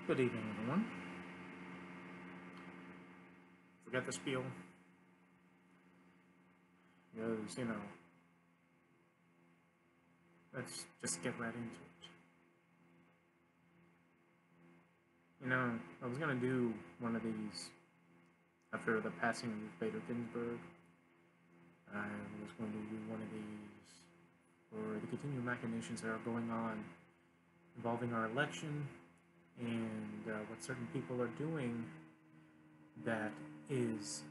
Good evening, everyone. Forget the spiel. Because, let's just get right into it. I was going to do one of these after the passing of Bader Ginsburg. I was going to do one of these for the continued machinations that are going on involving our election and what certain people are doing that is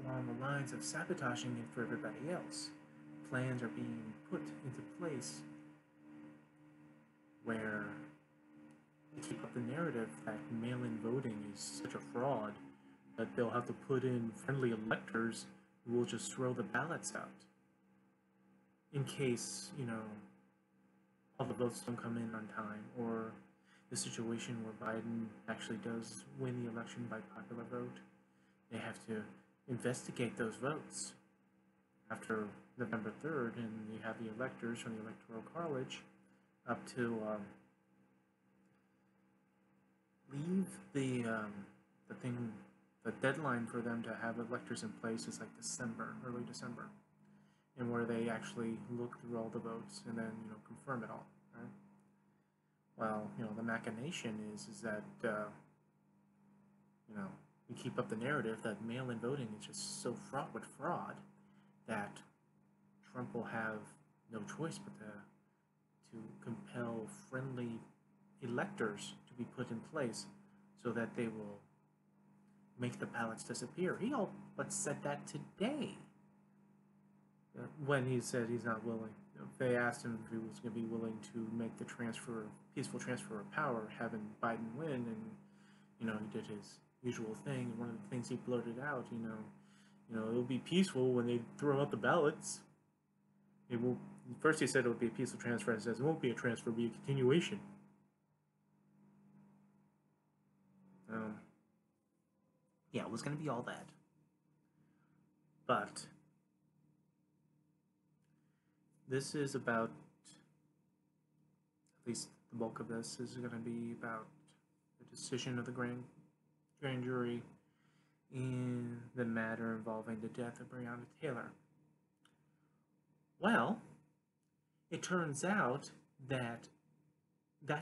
along the lines of sabotaging it for everybody else. Plans are being put into place where they keep up the narrative that mail-in voting is such a fraud that they'll have to put in friendly electors who will just throw the ballots out in case, all the votes don't come in on time, or the situation where Biden actually does win the election by popular vote. They have to investigate those votes after November 3rd, and you have the electors from the Electoral College up to leave the deadline for them to have electors in place is like December, early December, and where they actually look through all the votes and then confirm it all, right? Well, the machination is that we keep up the narrative that mail-in voting is just so fraught with fraud that Trump will have no choice but to compel friendly electors to be put in place so that they will make the ballots disappear. He all but said that today when he said he's not willing. They asked him if he was going to be willing to make the peaceful transfer of power, having Biden win, and he did his usual thing. And one of the things he blurted out, it'll be peaceful when they throw out the ballots. It will. First, he said it would be a peaceful transfer, and says it won't be a transfer; it'll be a continuation. Yeah, it was going to be all that, but this is about, at least the bulk of this is going to be about the decision of the grand jury in the matter involving the death of Breonna Taylor. Well, it turns out that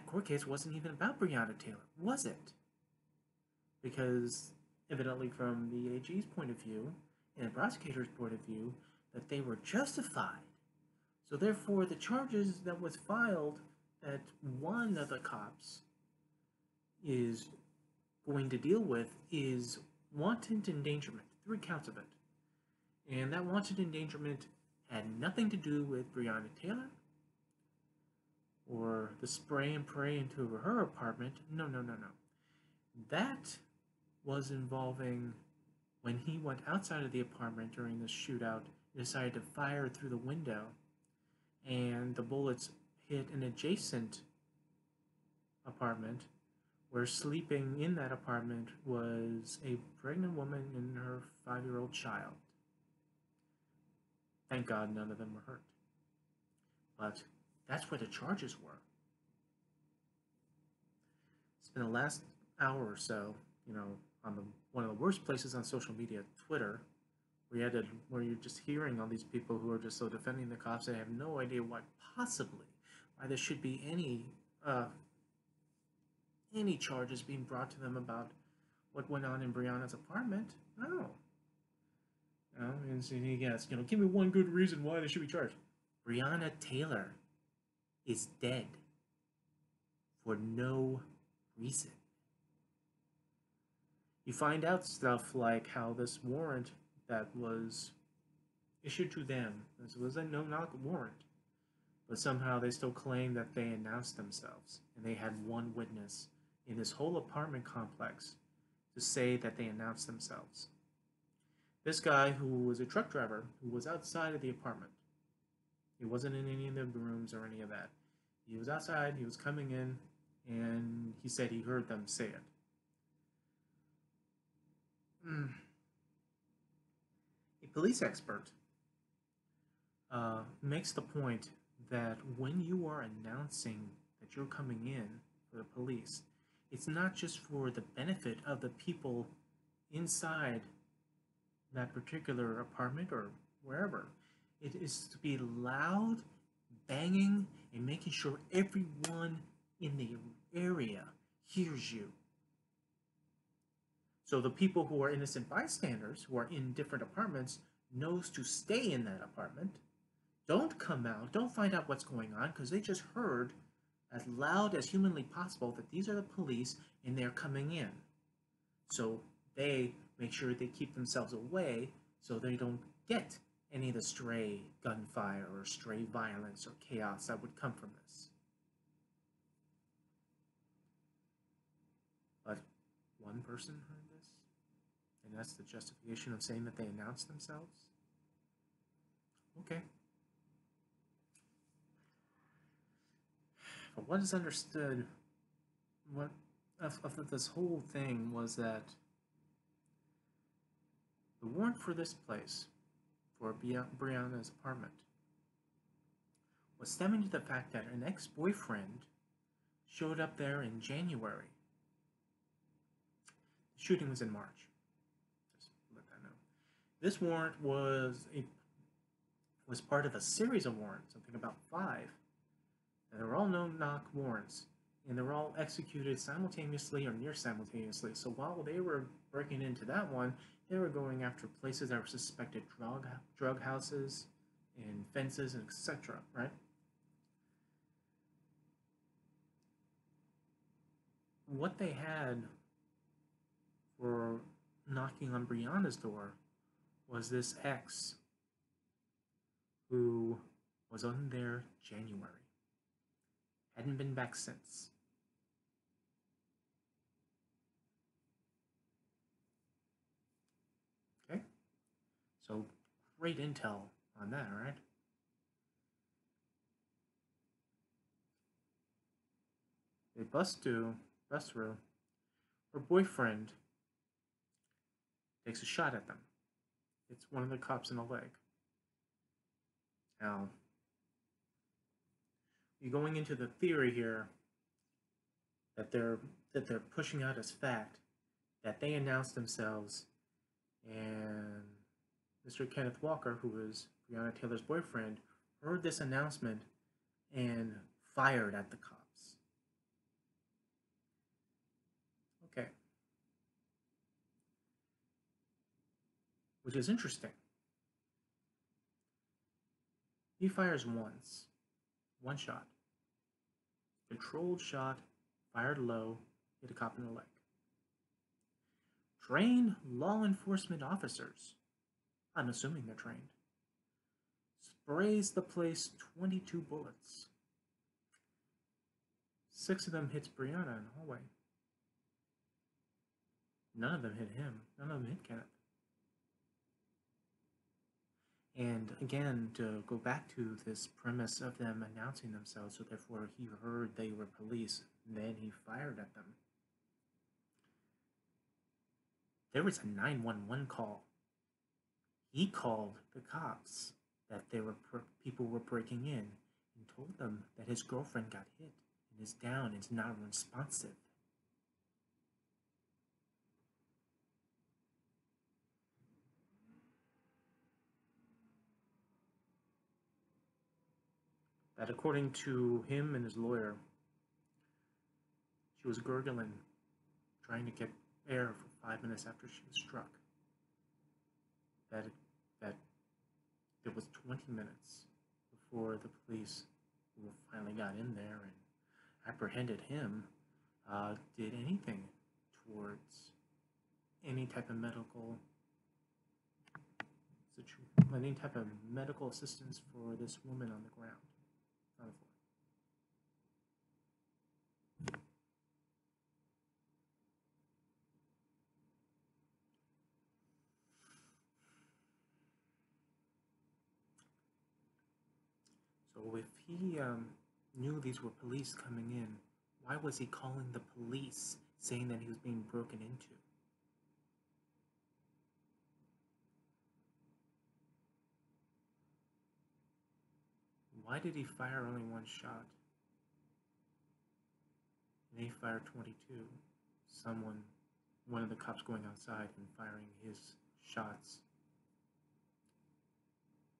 court case wasn't even about Breonna Taylor, was it? Because evidently from the AG's point of view and the prosecutor's point of view, that they were justified. So therefore, the charges that was filed that one of the cops is going to deal with is wanton endangerment, 3 counts of it. And that wanton endangerment had nothing to do with Breonna Taylor or the spray and pray into her apartment. No. That was involving when he went outside of the apartment during the shootout, decided to fire through the window, and the bullets hit an adjacent apartment where sleeping in that apartment was a pregnant woman and her 5-year-old child. Thank God none of them were hurt. But that's where the charges were. It's been the last hour or so, on one of the worst places on social media, Twitter, where you're just hearing all these people who are just so defending the cops. They have no idea why there should be any charges being brought to them about what went on in Breonna's apartment. No. And so he gets, give me one good reason why they should be charged. Breonna Taylor is dead for no reason. You find out stuff like how this warrant that was issued to them, this was a no-knock warrant, but somehow they still claim that they announced themselves, and they had one witness in this whole apartment complex to say that they announced themselves. This guy, who was a truck driver, who was outside of the apartment. He wasn't in any of the rooms or any of that. He was outside, he was coming in, and he said he heard them say it. A police expert makes the point that when you are announcing that you're coming in for the police. It's not just for the benefit of the people inside that particular apartment or wherever. It is to be loud, banging, and making sure everyone in the area hears you. So the people who are innocent bystanders, who are in different apartments, knows to stay in that apartment. Don't come out, don't find out what's going on, because they just heard as loud as humanly possible that these are the police and they're coming in. So they make sure they keep themselves away so they don't get any of the stray gunfire or stray violence or chaos that would come from this. But one person heard this, and that's the justification of saying that they announced themselves? Okay. But what is understood of this whole thing was that the warrant for this place, for Brianna's apartment, was stemming to the fact that an ex-boyfriend showed up there in January. The shooting was in March. Just let that know. This warrant was part of a series of warrants, something about 5. And they were all no-knock warrants, and they were all executed simultaneously or near simultaneously. So while they were breaking into that one, they were going after places that were suspected drug houses and fences, and etc., right? What they had for knocking on Brianna's door was this ex who was on there January. Hadn't been back since. Okay? So, great intel on that, right? They bust through. Her boyfriend takes a shot at them. It's one of the cops in the leg. Now, you're going into the theory here that they're pushing out as fact that they announced themselves, and Mr. Kenneth Walker, who was Breonna Taylor's boyfriend, heard this announcement and fired at the cops. Okay. Which is interesting. He fires once. One shot. Controlled shot, fired low, hit a cop in the leg. Trained law enforcement officers, I'm assuming they're trained, sprays the place 22 bullets. 6 of them hits Brianna in the hallway. None of them hit him. None of them hit Kenneth. And again, to go back to this premise of them announcing themselves, so therefore he heard they were police, and then he fired at them. There was a 911 call. He called the cops that people were breaking in and told them that his girlfriend got hit and is down and is not responsive. That according to him and his lawyer, she was gurgling, trying to get air for 5 minutes after she was struck. That it was 20 minutes before the police, who finally got in there and apprehended him, did anything towards any type of medical assistance for this woman on the ground. On the floor. So if he knew these were police coming in, why was he calling the police saying that he was being broken into? Why did he fire only one shot? and they fired 22. Someone, one of the cops going outside and firing his shots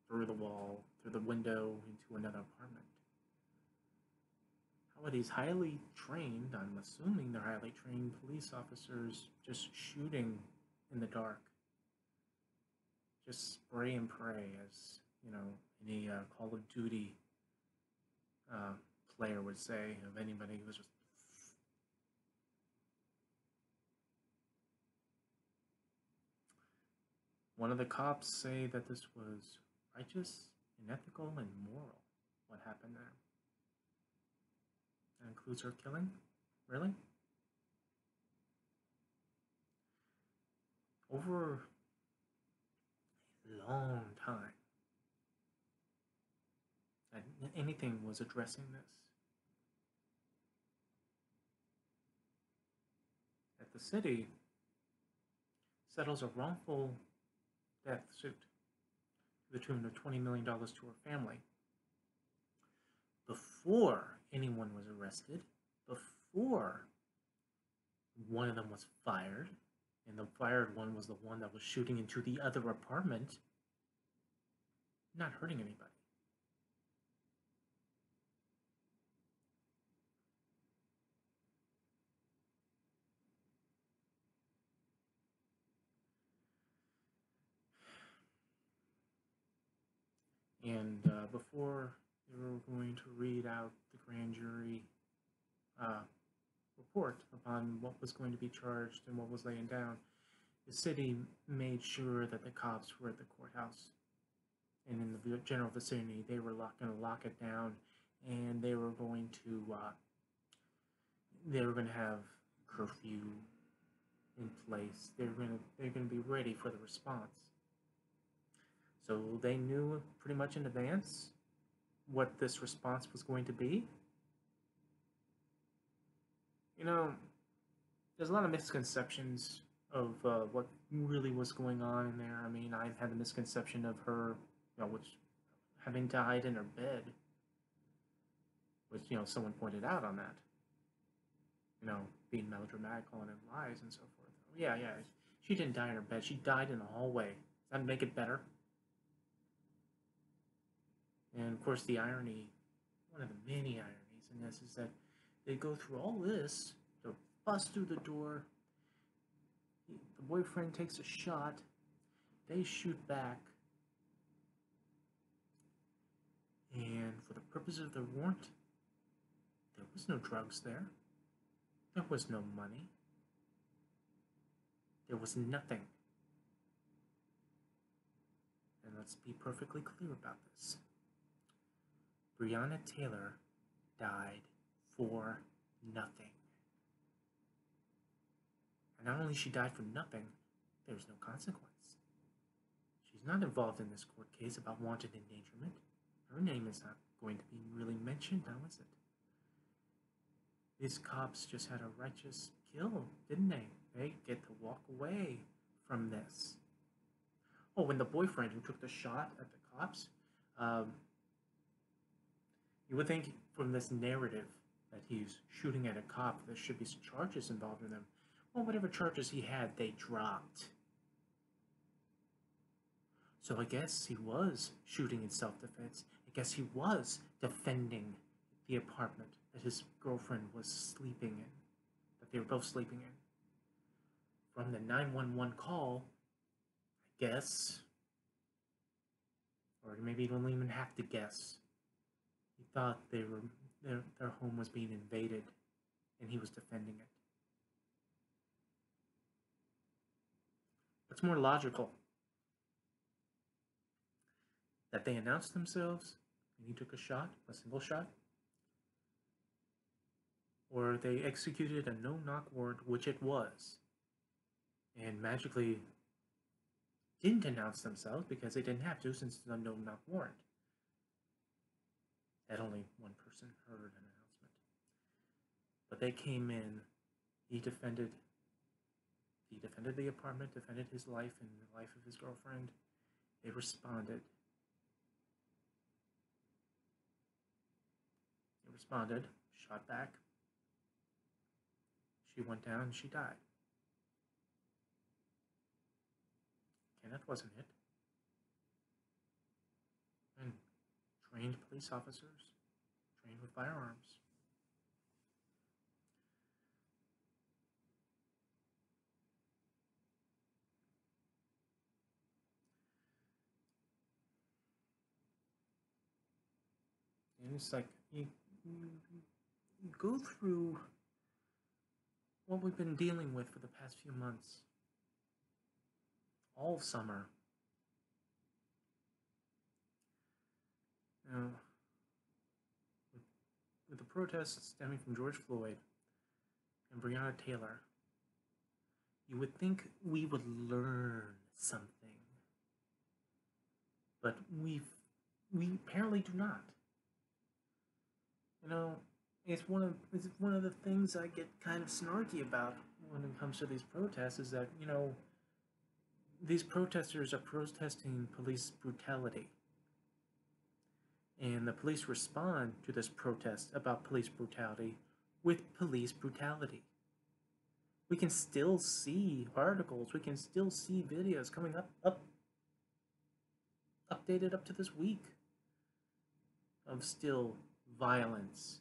through the wall, through the window, into another apartment. How are these highly trained, I'm assuming they're highly trained police officers, just shooting in the dark? Just spray and pray, as, you know, any Call of Duty player would say, of anybody who was just... One of the cops say that this was righteous and ethical and moral, what happened there. That includes her killing? Really? Over a long time, anything was addressing this. That the city settles a wrongful death suit to the tune of $20 million to her family before anyone was arrested, before one of them was fired, and the fired one was the one that was shooting into the other apartment, not hurting anybody. And before they were going to read out the grand jury report upon what was going to be charged and what was laying down, the city made sure that the cops were at the courthouse and in the general vicinity. They were going to lock it down, and they were going to have curfew in place. They're going to be ready for the response. So they knew pretty much in advance what this response was going to be. You know, there's a lot of misconceptions of what really was going on in there. I mean, I've had the misconception of her, you know, which having died in her bed, which, you know, someone pointed out on that. You know, being melodramatic, calling it lies and so forth. Oh, yeah, she didn't die in her bed. She died in the hallway. Does that make it better? And of course, the irony, one of the many ironies in this, is that they go through all this to bust through the door. The boyfriend takes a shot. They shoot back. And for the purpose of the warrant, there was no drugs there. There was no money. There was nothing. And let's be perfectly clear about this. Breonna Taylor died for nothing. And not only she died for nothing, there was no consequence. She's not involved in this court case about wanton endangerment. Her name is not going to be really mentioned, now is it? These cops just had a righteous kill, didn't they? They get to walk away from this. Oh, and the boyfriend who took the shot at the cops, you would think from this narrative that he's shooting at a cop, there should be some charges involved in them. Well, whatever charges he had, they dropped. So I guess he was shooting in self-defense. I guess he was defending the apartment that his girlfriend was sleeping in, that they were both sleeping in. From the 911 call, I guess, or maybe you don't even have to guess, he thought their home was being invaded, and he was defending it. What's more logical? That they announced themselves, and he took a shot, a single shot? Or they executed a no-knock warrant, which it was, and magically didn't announce themselves because they didn't have to, since it's a no-knock warrant. That only one person heard an announcement. But they came in, he defended the apartment, defended his life and the life of his girlfriend. They responded. Shot back. She went down and she died. And that wasn't it. And trained police officers, trained with firearms. And it's like you go through what we've been dealing with for the past few months, all summer. You know, with the protests stemming from George Floyd and Breonna Taylor, you would think we would learn something, but we apparently do not. You know, it's one of the things I get kind of snarky about when it comes to these protests is that, you know, these protesters are protesting police brutality. And the police respond to this protest about police brutality with police brutality. We can still see articles, we can still see videos coming updated up to this week of still violence.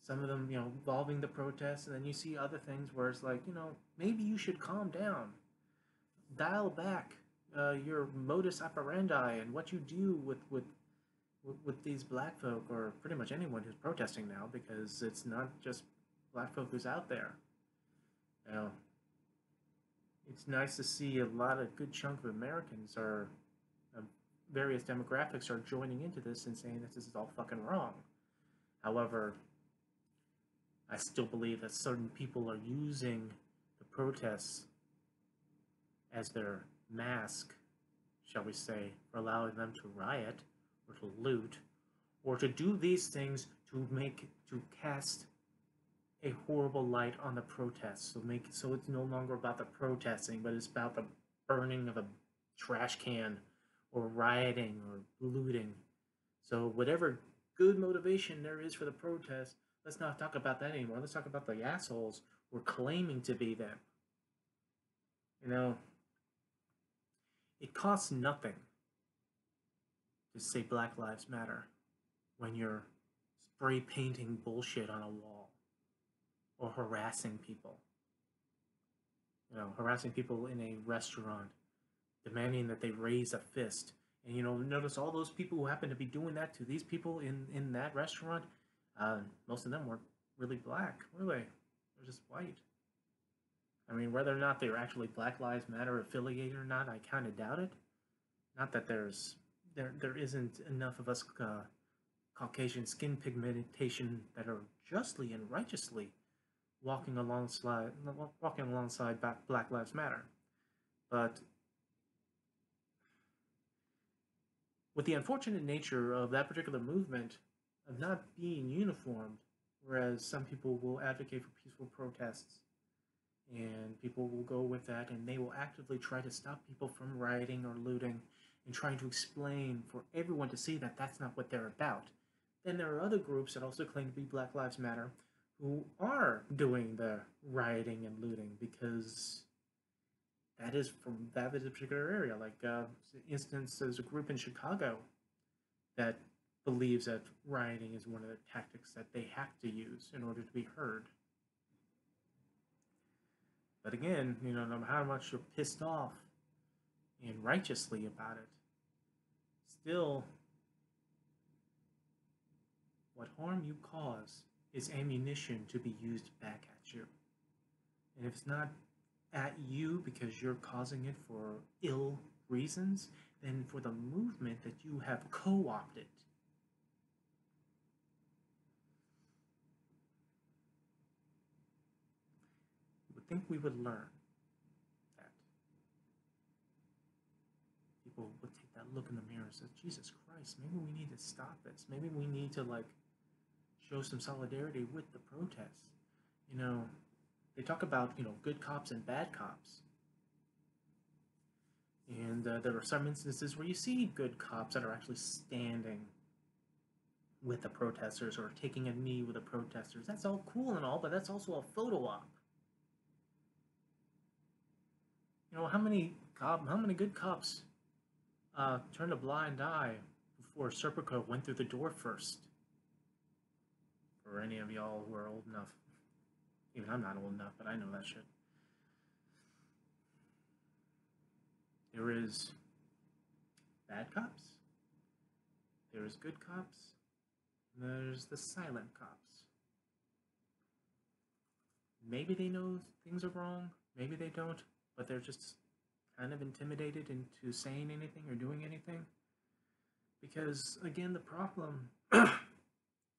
Some of them, you know, involving the protests, and then you see other things where it's like, you know, maybe you should calm down, dial back your modus operandi and what you do with these black folk, or pretty much anyone who's protesting now, because it's not just black folk who's out there. You know, it's nice to see a lot of good chunk of Americans are various demographics are joining into this and saying that this is all fucking wrong. However, I still believe that certain people are using the protests as their mask, shall we say, for allowing them to riot or to loot or to do these things to cast a horrible light on the protests. So it's no longer about the protesting, but it's about the burning of a trash can or rioting or looting. So whatever good motivation there is for the protest, let's not talk about that anymore. Let's talk about the assholes who are claiming to be them. You know, it costs nothing to say Black Lives Matter when you're spray painting bullshit on a wall or harassing people. You know, harassing people in a restaurant, demanding that they raise a fist. And, you know, notice all those people who happen to be doing that to these people in that restaurant, most of them weren't really black, were they? They're just white. I mean, whether or not they're actually Black Lives Matter affiliated or not, I kind of doubt it. Not that there isn't enough of us Caucasian skin pigmentation that are justly and righteously walking alongside Black Lives Matter. But with the unfortunate nature of that particular movement of not being uniformed, whereas some people will advocate for peaceful protests, and people will go with that, and they will actively try to stop people from rioting or looting and trying to explain for everyone to see that that's not what they're about. Then there are other groups that also claim to be Black Lives Matter who are doing the rioting and looting because that is from that particular area. Like, for instance, there's a group in Chicago that believes that rioting is one of the tactics that they have to use in order to be heard. But again, you know, no matter how much you're pissed off and righteously about it, still, what harm you cause is ammunition to be used back at you. And if it's not at you because you're causing it for ill reasons, then for the movement that you have co-opted. You would think we would learn that. People would take that look in the mirror and say, Jesus Christ, maybe we need to stop this. Maybe we need to, like, show some solidarity with the protests. You know, they talk about, you know, good cops and bad cops. And there are some instances where you see good cops that are actually standing with the protesters or taking a knee with the protesters. That's all cool and all, but that's also a photo op. You know, how many good cops turned a blind eye before Serpico went through the door first? For any of y'all who are old enough. Even I'm not old enough, but I know that shit. There is bad cops, there is good cops, and there's the silent cops. Maybe they know things are wrong, maybe they don't, but they're just kind of intimidated into saying anything or doing anything. Because, again, the problem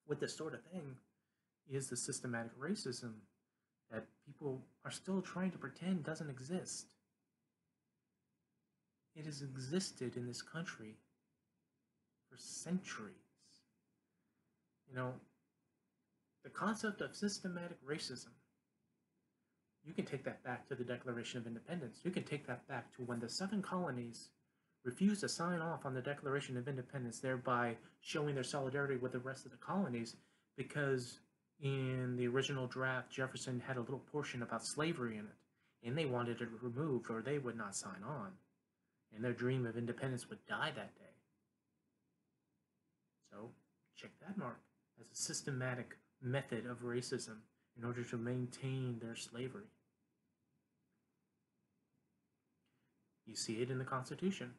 with this sort of thing is the systematic racism that people are still trying to pretend doesn't exist. It has existed in this country for centuries. You know, the concept of systematic racism, you can take that back to the Declaration of Independence. You can take that back to when the 7 colonies refused to sign off on the Declaration of Independence, thereby showing their solidarity with the rest of the colonies, because in the original draft, Jefferson had a little portion about slavery in it, and they wanted it removed or they would not sign on, and their dream of independence would die that day. So, check that mark as a systematic method of racism in order to maintain their slavery. You see it in the Constitution.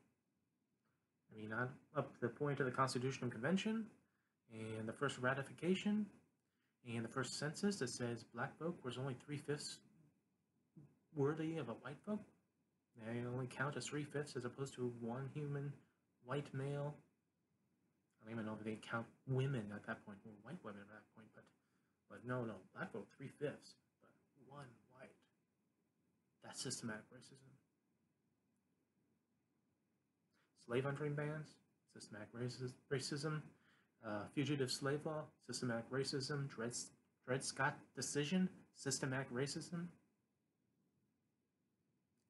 I mean, up to the point of the Constitutional Convention and the first ratification and the first census that says black folk was only 3/5 worthy of a white folk. They only count as 3/5 as opposed to one human white male. I don't even know if they count women at that point, or white women at that point, but no, black folk 3/5, but one white. That's systematic racism. Slave hunting bans, systematic racism. Fugitive slave law, systematic racism. Dred Scott decision, systematic racism.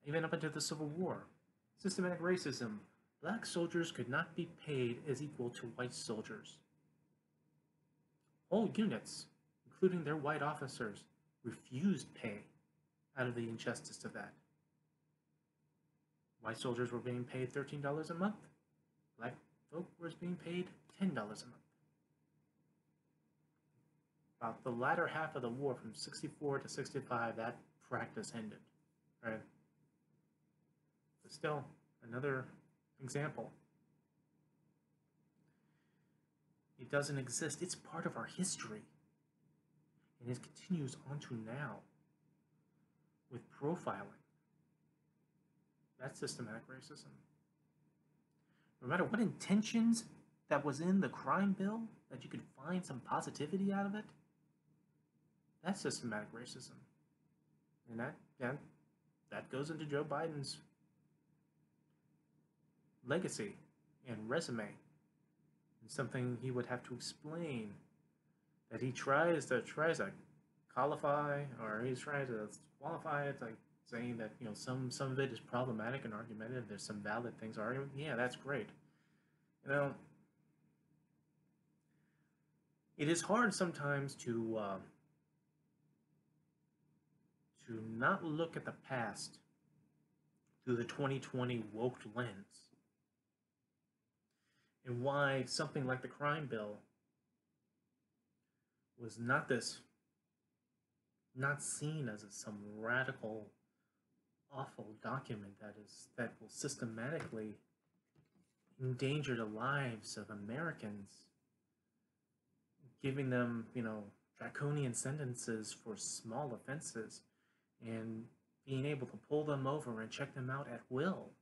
Even up until the Civil War, systematic racism. Black soldiers could not be paid as equal to white soldiers. Whole units, including their white officers, refused pay out of the injustice of that. White soldiers were being paid $13 a month. Black folk was being paid $10 a month. About the latter half of the war, from 64 to 65, that practice ended, right? But still, another example. It doesn't exist. It's part of our history. And it continues on to now with profiling. That's systematic racism. No matter what intentions that was in the crime bill, that you could find some positivity out of it, that's systematic racism. And that goes into Joe Biden's legacy and resume, and something he would have to explain, that he tries to qualify, or he's trying to qualify it, like saying that, you know, some of it is problematic and argumentative. There's some valid things arguing. Yeah, that's great. You know, it is hard sometimes to not look at the past through the 2020 woke lens, and why something like the crime bill was not seen as some radical, awful document that will systematically endanger the lives of Americans, giving them, you know, draconian sentences for small offenses, and being able to pull them over and check them out at will.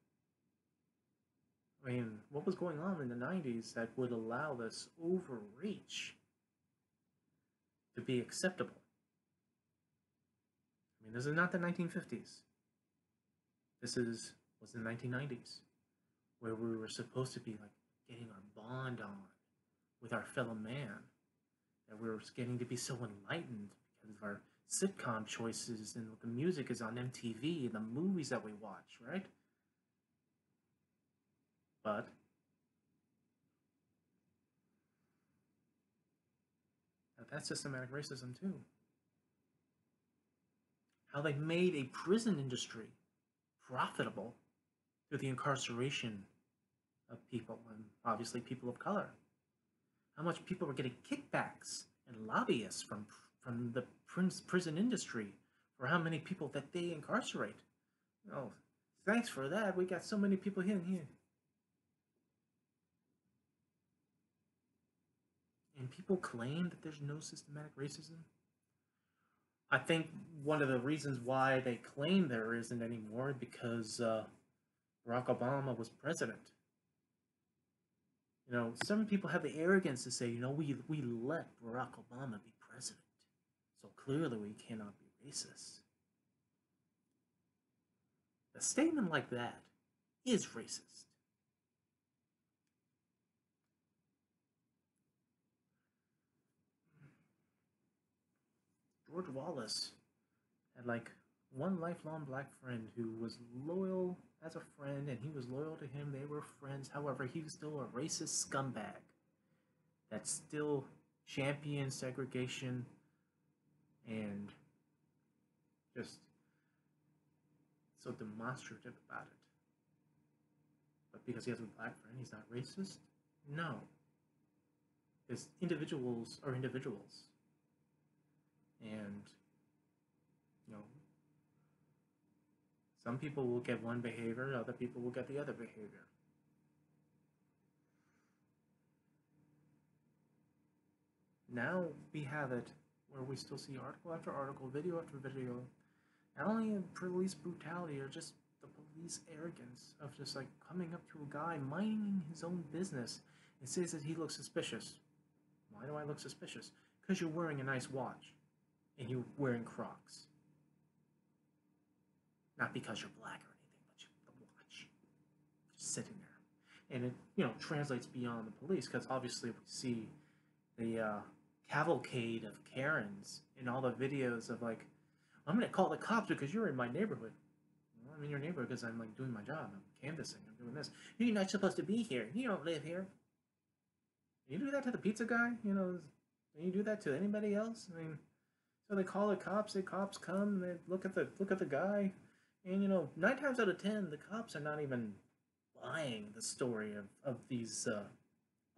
I mean, what was going on in the 90s that would allow this overreach to be acceptable? I mean, this is not the 1950s. This was the 1990s, where we were supposed to be like getting our bond on with our fellow man, that we were getting to be so enlightened because of our sitcom choices and the music is on MTV and the movies that we watch, right? But that's systematic racism too. How they made a prison industry profitable through the incarceration of people, and obviously people of color. How much people were getting kickbacks and lobbyists from the prison industry for how many people that they incarcerate. Oh, thanks for that. We got so many people in here. And people claim that there's no systematic racism. I think one of the reasons why they claim there isn't anymore is because Barack Obama was president. You know, some people have the arrogance to say, you know, we let Barack Obama be president, so clearly we cannot be racist. A statement like that is racist. George Wallace had like one lifelong black friend who was loyal as a friend, and he was loyal to him. They were friends. However, he was still a racist scumbag that still championed segregation and just so demonstrative about it. But because he has a black friend, he's not racist? No. Because individuals are individuals. And, you know, some people will get one behavior, other people will get the other behavior. Now we have it where we still see article after article, video after video, not only police brutality or just the police arrogance of just like coming up to a guy minding his own business and says that he looks suspicious. Why do I look suspicious? Because you're wearing a nice watch and you're wearing Crocs. Not because you're black or anything, but the watch. Just sitting there. And it, you know, translates beyond the police because obviously we see the cavalcade of Karens in all the videos of like, I'm going to call the cops because you're in my neighborhood. Well, I'm in your neighborhood because I'm like doing my job. I'm canvassing. I'm doing this. You're not supposed to be here. You don't live here. You do that to the pizza guy? You know, and you do that to anybody else? I mean, so they call the cops. The cops come. They look at the guy, and you know, 9 times out of 10, the cops are not even buying the story of these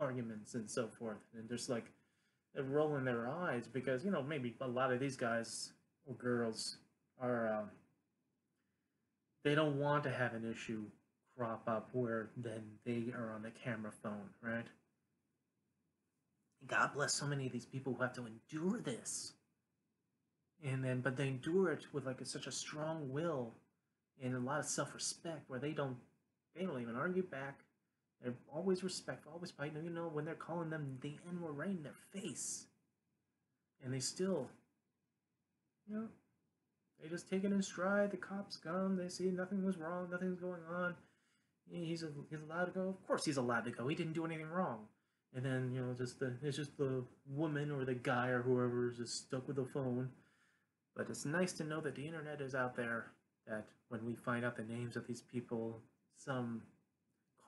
arguments and so forth, and just like they're rolling their eyes because you know maybe a lot of these guys or girls are they don't want to have an issue crop up where then they are on the camera phone, right? God bless so many of these people who have to endure this. And then, but they endure it with like such a strong will and a lot of self-respect where they don't even argue back. They're always respectful, always fighting. You know, when they're calling them the N-word right in their face. And they still, you know, they just take it in stride. The cops come, they see nothing was wrong, nothing's going on. He's allowed to go. Of course he's allowed to go. He didn't do anything wrong. And then, you know, it's just the woman or the guy or whoever is just stuck with the phone. But it's nice to know that the internet is out there, that when we find out the names of these people, some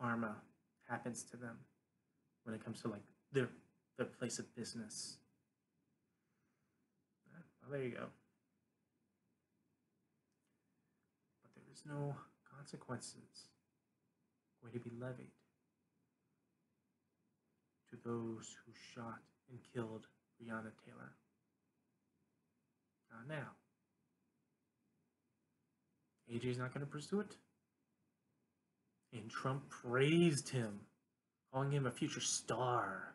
karma happens to them when it comes to like their place of business. Well, there you go. But there is no consequences going to be levied to those who shot and killed Breonna Taylor. Not now. AJ's not going to pursue it. And Trump praised him, calling him a future star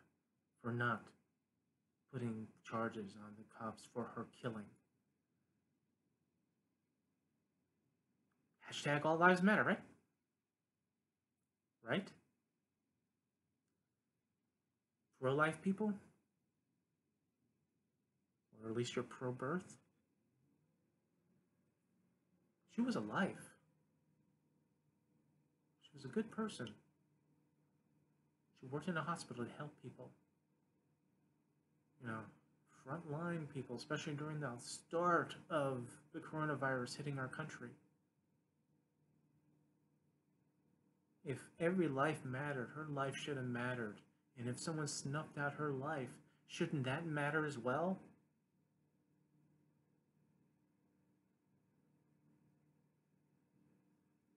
for not putting charges on the cops for her killing. Hashtag all lives matter, right? Right? Pro-life people? Or at least you're pro-birth? She was alive. She was a good person. She worked in a hospital to help people. You know, frontline people, especially during the start of the coronavirus hitting our country. If every life mattered, her life should have mattered. And if someone snuffed out her life, Shouldn't that matter as well?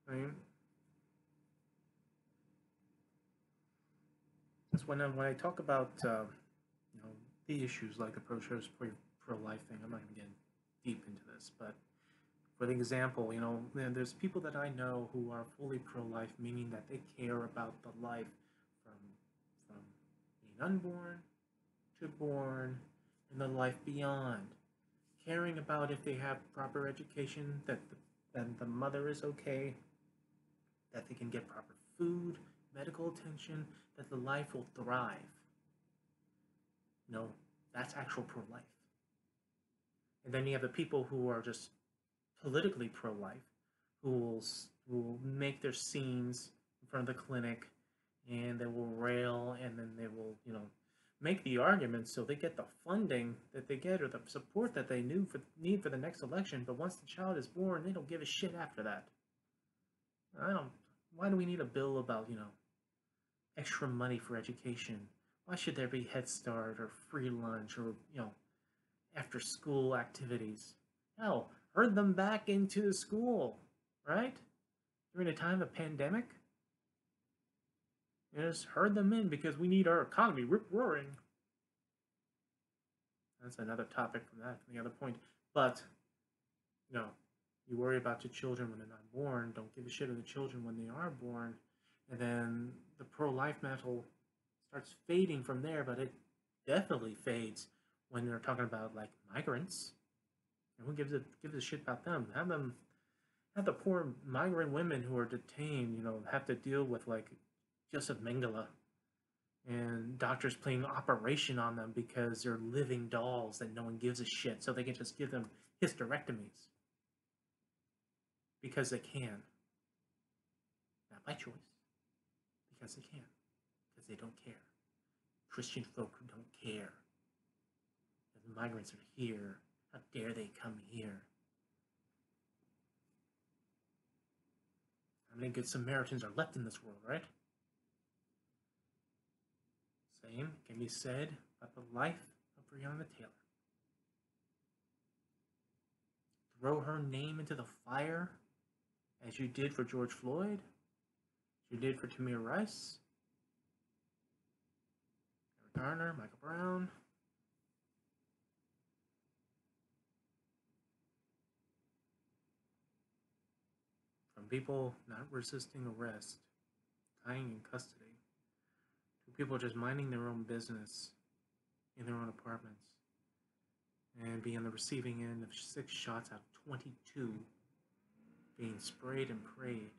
I mean, that's when I talk about the issues like the pro-choice, pro-life thing. I'm not going to get deep into this, but for the example, there's people that I know who are fully pro-life, meaning that they care about the life from from being unborn to born and the life beyond, caring about if they have proper education, that the mother is okay, that they can get proper food, medical attention, that the life will thrive. No, that's actual pro-life. And then you have the people who are just politically pro-life, who will make their scenes in front of the clinic, and they will rail, and then they will make the arguments so they get the funding that they get or the support that they need for the next election. But once the child is born, they don't give a shit after that. I don't. Why do we need a bill about extra money for education? Why should there be Head Start or free lunch or after school activities? Hell, herd them back into school, right? During a time of pandemic, just herd them in because we need our economy rip-roaring. That's another topic from the other point. But you worry about your children when they're not born. Don't give a shit of the children when they are born. And then the pro-life metal starts fading from there, but it definitely fades when they're talking about like migrants. And who gives a shit about them? Have the poor migrant women who are detained, have to deal with like Joseph Mengele and doctors playing operation on them because they're living dolls that no one gives a shit, so they can just give them hysterectomies because they can, not by choice, because they can, because they don't care. Christian folk who don't care that the migrants are here. How dare they come here? How many good Samaritans are left in this world, right? Same can be said about the life of Breonna Taylor. Throw her name into the fire as you did for George Floyd, as you did for Tamir Rice, Eric Garner, Michael Brown. From people not resisting arrest, dying in custody, to people just minding their own business in their own apartments and being on the receiving end of 6 shots out of 22 being sprayed and prayed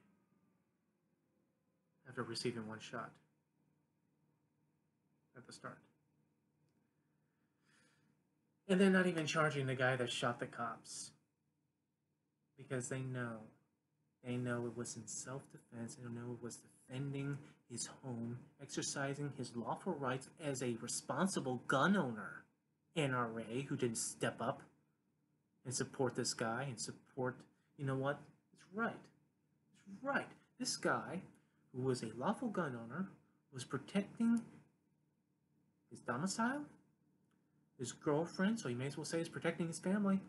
after receiving 1 shot at the start. And they're not even charging the guy that shot the cops because they know it was in self-defense. They know it was defending his home, exercising his lawful rights as a responsible gun owner. NRA who didn't step up and support this guy and support, what? It's right. It's right. This guy, who was a lawful gun owner, was protecting his domicile, his girlfriend, so you may as well say he's protecting his family,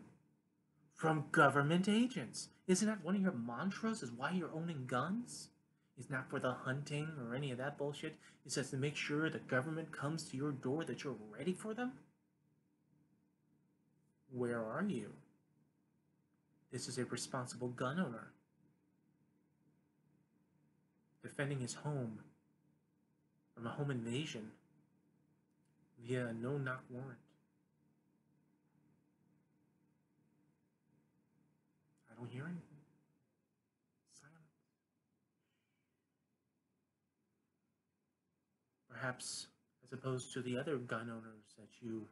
from government agents. Isn't that one of your mantras, is why you're owning guns? It's not for the hunting or any of that bullshit. It says to make sure the government comes to your door, that you're ready for them? Where are you? This is a responsible gun owner defending his home from a home invasion via a no-knock warrant. I don't hear anything. Silence. Perhaps as opposed to the other gun owners that you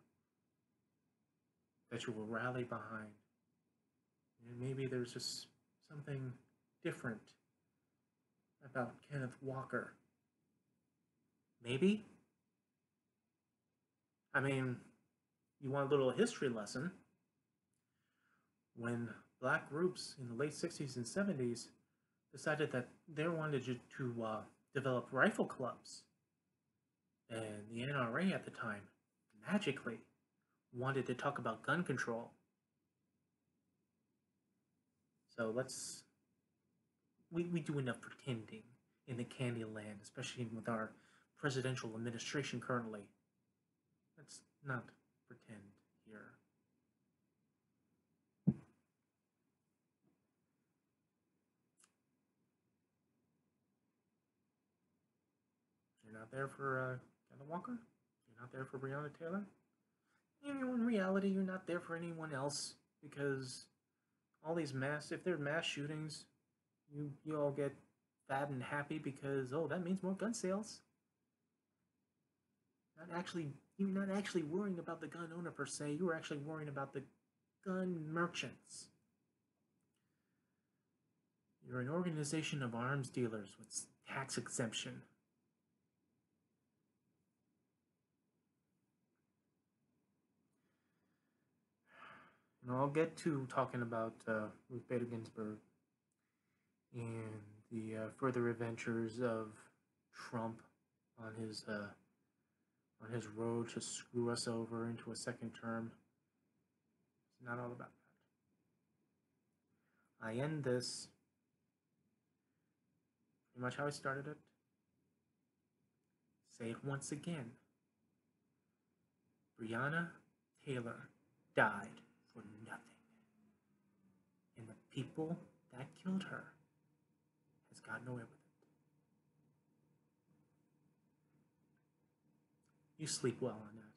will rally behind. And maybe there's just something different about Kenneth Walker. Maybe? I mean, you want a little history lesson? When black groups in the late 60s and 70s decided that they wanted to develop rifle clubs, and the NRA at the time magically wanted to talk about gun control. So we do enough pretending in the Candyland, especially with our presidential administration currently. Let's not pretend here. You're not there for Kenneth Walker? You're not there for Breonna Taylor? In reality, you're not there for anyone else, because all these if there's mass shootings, you all get fat and happy because, oh, that means more gun sales. You're not actually worrying about the gun owner per se. You're actually worrying about the gun merchants. You're an organization of arms dealers with tax exemption. And I'll get to talking about Ruth Bader Ginsburg and the further adventures of Trump on his road to screw us over into a second term. It's not all about that. I end this pretty much how I started it. Say it once again. Breonna Taylor died for nothing. And the people that killed her has gotten away with it. You sleep well on that.